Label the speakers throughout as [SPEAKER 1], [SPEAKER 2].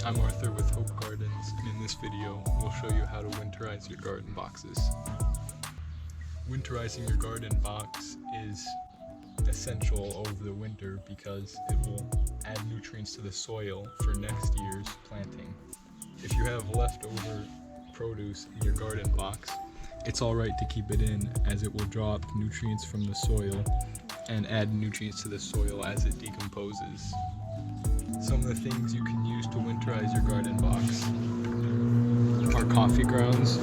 [SPEAKER 1] I'm Arthur with Hope Gardens, and in this video, we'll show you how to winterize your garden boxes. Winterizing your garden box is essential over the winter because it will add nutrients to the soil for next year's planting. If you have leftover produce in your garden box, it's alright to keep it in as it will draw up nutrients from the soil and add nutrients to the soil as it decomposes. Some of the things you can use to winterize your garden box are coffee grounds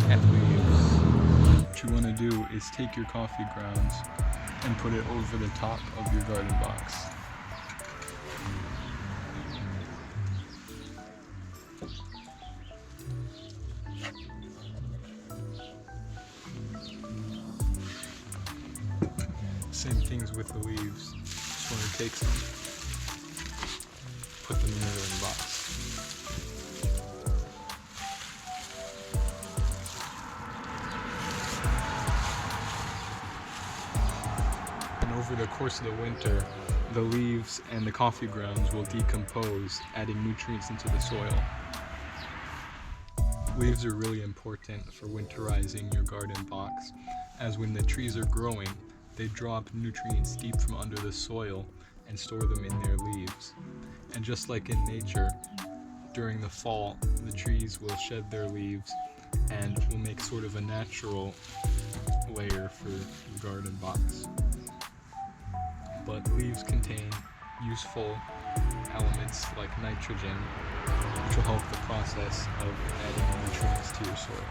[SPEAKER 1] and leaves. What you want to do is take your coffee grounds and put it over the top of your garden box. Same things with the leaves. Just want to take some, put them in the garden box. And over the course of the winter, the leaves and the coffee grounds will decompose, adding nutrients into the soil. Leaves are really important for winterizing your garden box, as when the trees are growing, they drop nutrients deep from under the soil and store them in their leaves. And just like in nature, during the fall, the trees will shed their leaves and will make sort of a natural layer for the garden box. But leaves contain useful elements like nitrogen, which will help the process of adding nutrients to your soil.